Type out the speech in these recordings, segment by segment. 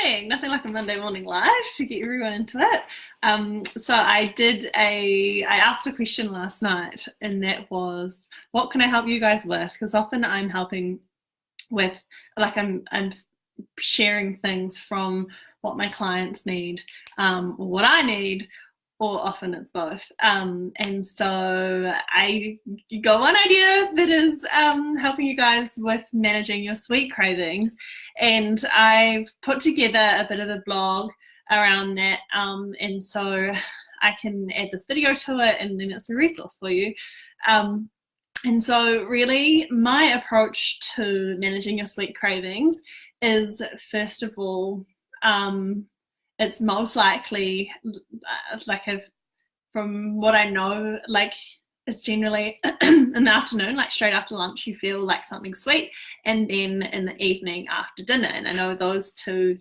morning. Nothing like a Monday morning live to get everyone into it. So I asked a question last night, and that was, what can I help you guys with? Because often I'm helping with, like, I'm sharing things from what my clients need, or what I need, or often it's both. And so I got one idea that is helping you guys with managing your sweet cravings, and I've put together a bit of a blog around that, and so I can add this video to it, and then it's a resource for you. And so really my approach to managing your sweet cravings is, first of all, it's most likely, from what I know, like, it's generally in the afternoon, like straight after lunch, you feel like something sweet, and then in the evening after dinner. And I know those two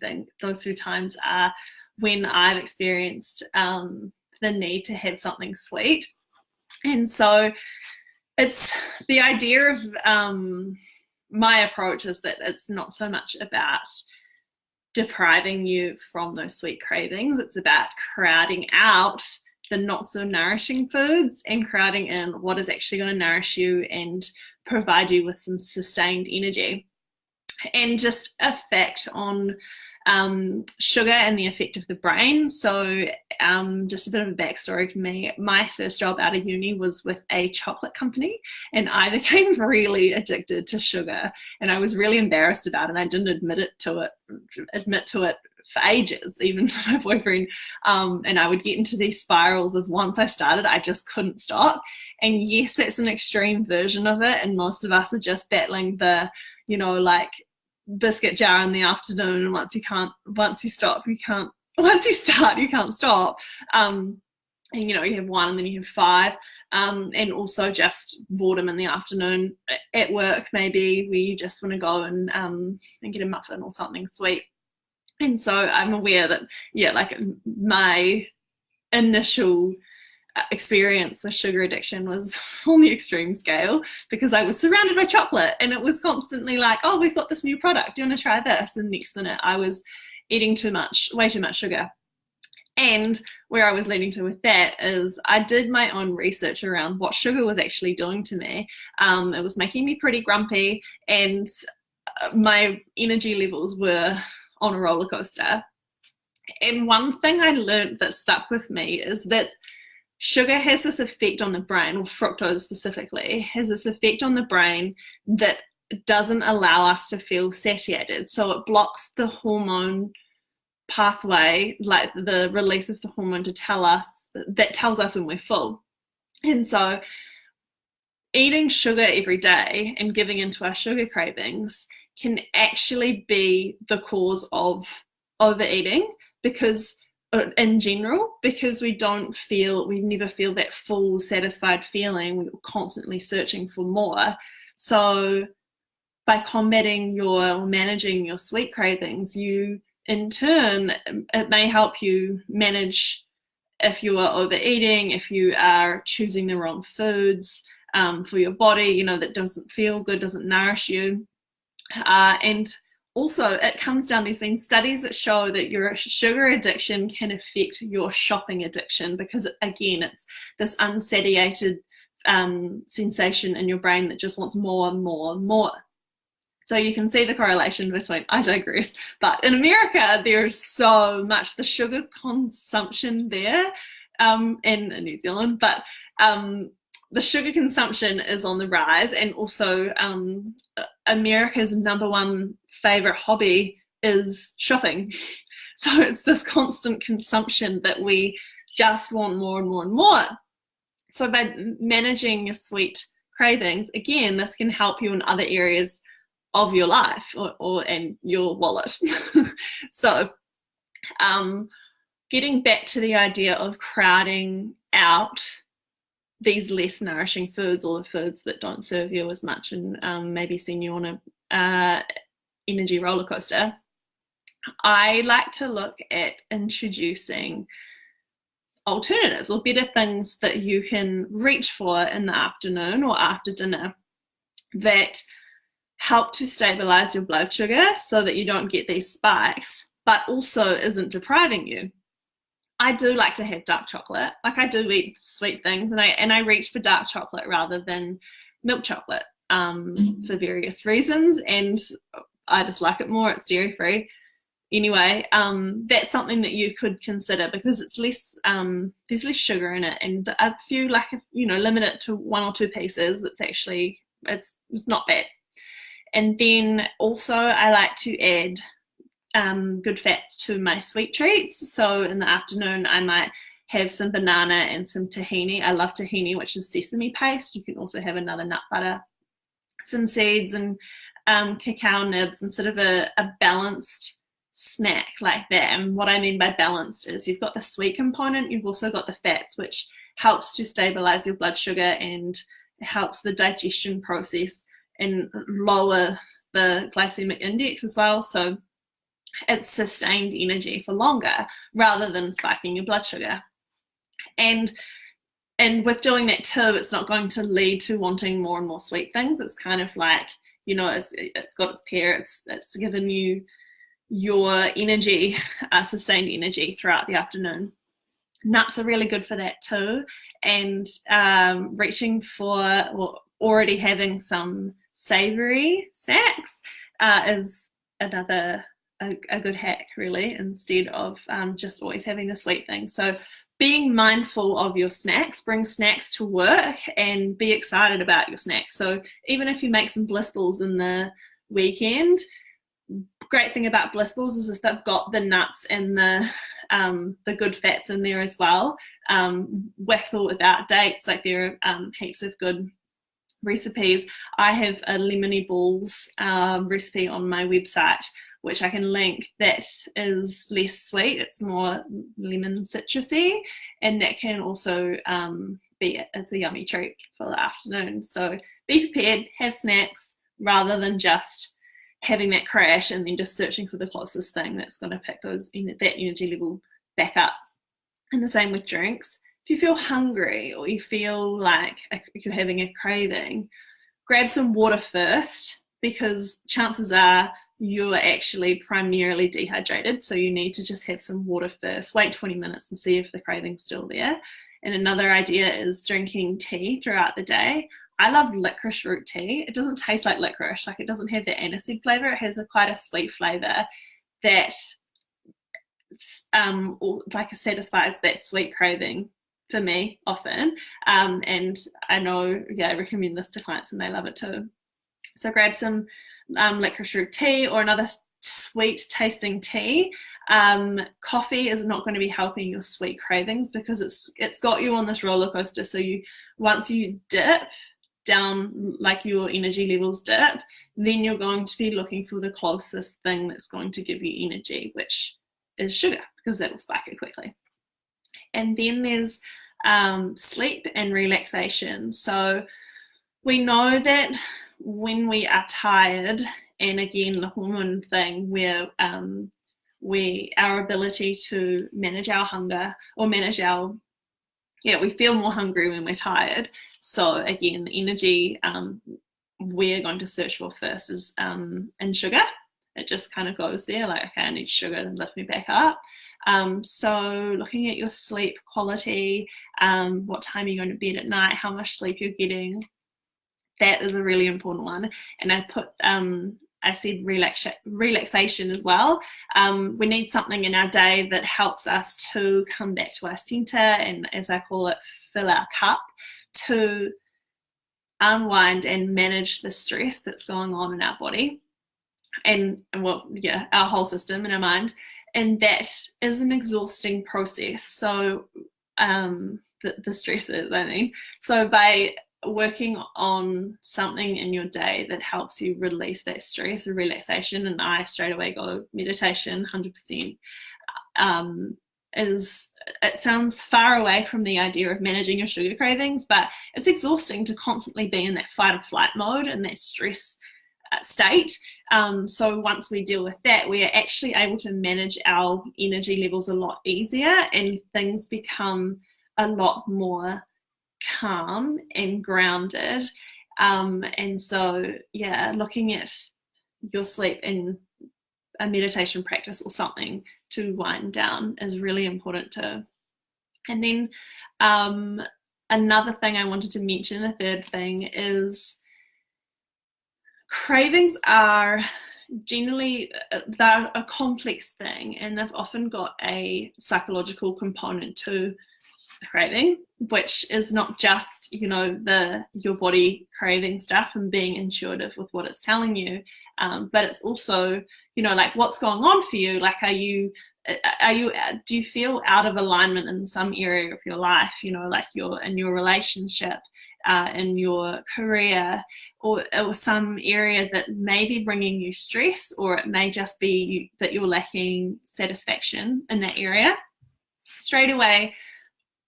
times are when I've experienced the need to have something sweet. And so it's the idea of my approach is that it's not so much about depriving you from those sweet cravings. It's about crowding out the not so nourishing foods and crowding in what is actually going to nourish you and provide you with some sustained energy. And just effect on sugar and the effect of the brain. So just a bit of a backstory for me. My first job out of uni was with a chocolate company, and I became really addicted to sugar, and I was really embarrassed about it. And I didn't admit to it for ages, even to my boyfriend. And I would get into these spirals of, once I started, I just couldn't stop. And yes, that's an extreme version of it, and most of us are just battling the, like, biscuit jar in the afternoon, and once you start, you can't stop. And you have one, and then you have five, and also just boredom in the afternoon at work, maybe, where you just want to go and get a muffin or something sweet. And so I'm aware that, like, my initial experience with sugar addiction was on the extreme scale, because I was surrounded by chocolate, and it was constantly like, oh, we've got this new product, do you want to try this? And next minute I was eating way too much sugar. And where I was leading to with that is, I did my own research around what sugar was actually doing to me. It was making me pretty grumpy, and my energy levels were on a roller coaster. And one thing I learned that stuck with me is that sugar has this effect on the brain, or fructose specifically, has this effect on the brain that doesn't allow us to feel satiated. So it blocks the hormone pathway, like the release of the hormone that tells us when we're full. And so eating sugar every day and giving into our sugar cravings can actually be the cause of overeating, because in general, because we never feel that full, satisfied feeling. We're constantly searching for more. So by managing your sweet cravings, you, in turn, it may help you manage if you are overeating, if you are choosing the wrong foods for your body, that doesn't feel good, doesn't nourish you. And also, it comes down, there's been studies that show that your sugar addiction can affect your shopping addiction, because, again, it's this unsatiated sensation in your brain that just wants more and more and more. So you can see the correlation between, I digress, but in America, there's so much, the sugar consumption there, and in New Zealand, but the sugar consumption is on the rise, and also America's number one favorite hobby is shopping. So it's this constant consumption that we just want more and more and more. So by managing your sweet cravings, again, this can help you in other areas of your life and your wallet. So getting back to the idea of crowding out these less nourishing foods, or the foods that don't serve you as much, and maybe send you on a energy roller coaster, I like to look at introducing alternatives, or better things that you can reach for in the afternoon or after dinner, that help to stabilize your blood sugar so that you don't get these spikes, but also isn't depriving you. I do like to have dark chocolate. Like, I do eat sweet things, and I reach for dark chocolate rather than milk chocolate for various reasons, and I just like it more. It's dairy free. Anyway, that's something that you could consider, because it's less, there's less sugar in it, and if you like, limit it to 1 or 2 pieces, it's not bad. And then also I like to add good fats to my sweet treats. So in the afternoon I might have some banana and some tahini. I love tahini, which is sesame paste. You can also have another nut butter, some seeds, and cacao nibs, and sort of a balanced snack like that. And what I mean by balanced is you've got the sweet component, you've also got the fats, which helps to stabilize your blood sugar and helps the digestion process and lower the glycemic index as well. So it's sustained energy for longer rather than spiking your blood sugar. And with doing that too, it's not going to lead to wanting more and more sweet things. It's kind of like, it's got its pair. It's given you your energy, sustained energy throughout the afternoon. Nuts are really good for that too. And reaching for, already having some savory snacks is another a good hack, really, instead of just always having the sweet thing. So being mindful of your snacks, bring snacks to work and be excited about your snacks. So even if you make some bliss balls in the weekend, great thing about bliss balls is if they've got the nuts and the good fats in there as well, with or without dates. Like, there are heaps of good recipes. I have a lemony balls recipe on my website, which I can link, that is less sweet. It's more lemon citrusy, and that can also it's a yummy treat for the afternoon. So be prepared, have snacks, rather than just having that crash and then just searching for the closest thing that's going to pick that energy level back up. And the same with drinks. If you feel hungry or you feel like you're having a craving, grab some water first, because chances are you're actually primarily dehydrated, so you need to just have some water first. Wait 20 minutes and see if the craving's still there. And another idea is drinking tea throughout the day. I love licorice root tea. It doesn't taste like licorice, like it doesn't have that aniseed flavor. It has quite a sweet flavor that satisfies that sweet craving for me often. And I know, I recommend this to clients and they love it too. So grab some licorice root tea or another sweet tasting tea. Coffee is not going to be helping your sweet cravings, because it's got you on this roller coaster. So once you dip down, like your energy levels dip, then you're going to be looking for the closest thing that's going to give you energy, which is sugar, because that will spike it quickly. And then there's sleep and relaxation. So we know that when we are tired, and again, the hormone thing, where our ability to manage our hunger, or we feel more hungry when we're tired. So again, the energy we're going to search for first is in sugar. It just kind of goes there, like, okay, I need sugar to lift me back up. So looking at your sleep quality, what time you're going to bed at night, how much sleep you're getting, that is a really important one. And I said relaxation as well. We need something in our day that helps us to come back to our center, and, as I call it, fill our cup, to unwind and manage the stress that's going on in our body and our whole system and our mind. And that is an exhausting process. So the stress is, so by working on something in your day that helps you release that stress or relaxation, and I straight away go meditation 100%. It sounds far away from the idea of managing your sugar cravings, but it's exhausting to constantly be in that fight or flight mode and that stress state. So once we deal with that, we are actually able to manage our energy levels a lot easier, and things become a lot more calm and grounded. And so, looking at your sleep and a meditation practice or something to wind down is really important too. And then another thing I wanted to mention, the third thing, is cravings are generally, they're a complex thing, and they've often got a psychological component to craving, which is not just, you know, your body craving stuff and being intuitive with what it's telling you, but it's also, you know, like what's going on for you. Like, do you feel out of alignment in some area of your life, you know, like in your relationship, in your career, or some area that may be bringing you stress, or it may just be that you're lacking satisfaction in that area. Straight away,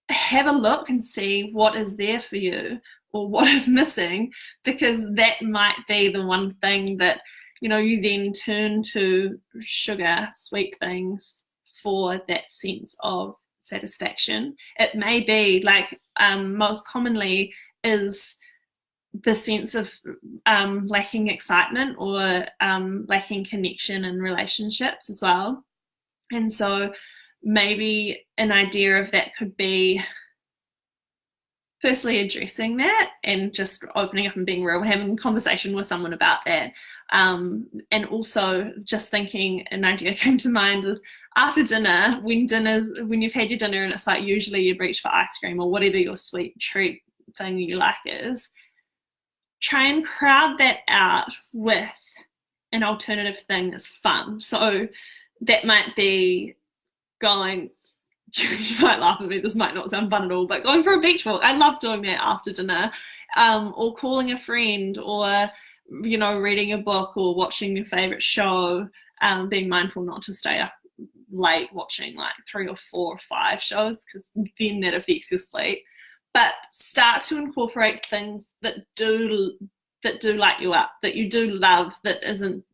have a look and see what is there for you or what is missing, because that might be the one thing that, you know, you then turn to sugar, sweet things for that sense of satisfaction. It may be like, most commonly is the sense of lacking excitement or lacking connection in relationships as well. And so maybe an idea of that could be firstly addressing that and just opening up and being real and having a conversation with someone about that. And also just thinking, an idea came to mind of after dinner, when you've had your dinner and it's like usually you reach for ice cream or whatever your sweet treat thing you like is, try and crowd that out with an alternative thing that's fun. So that might be going, you might laugh at me, this might not sound fun at all, but going for a beach walk. I love doing that after dinner, or calling a friend, or, you know, reading a book or watching your favorite show, being mindful not to stay up late watching like 3 or 4 or 5 shows, because then that affects your sleep. But start to incorporate things that do light you up, that you do love, that isn't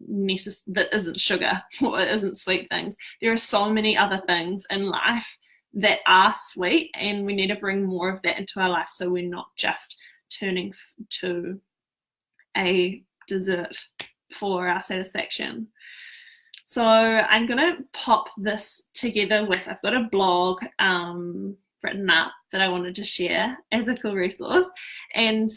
sugar or isn't sweet things. There are so many other things in life that are sweet, and we need to bring more of that into our life, so we're not just turning to a dessert for our satisfaction. So I'm going to pop this together with, I've got a blog written up that I wanted to share as a cool resource. And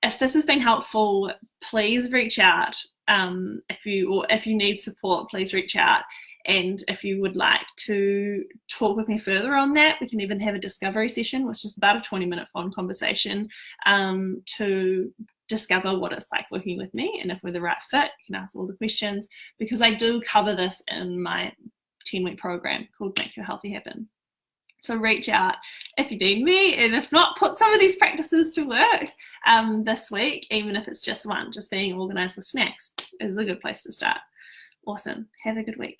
if this has been helpful, please reach out. If you need support, please reach out. And if you would like to talk with me further on that, we can even have a discovery session, which is about a 20-minute phone conversation, to discover what it's like working with me, and if we're the right fit, you can ask all the questions, because I do cover this in my 10-week program called Make Your Healthy Happen. So reach out if you need me, and if not, put some of these practices to work this week, even if it's just one. Just being organised with snacks is a good place to start. Awesome. Have a good week.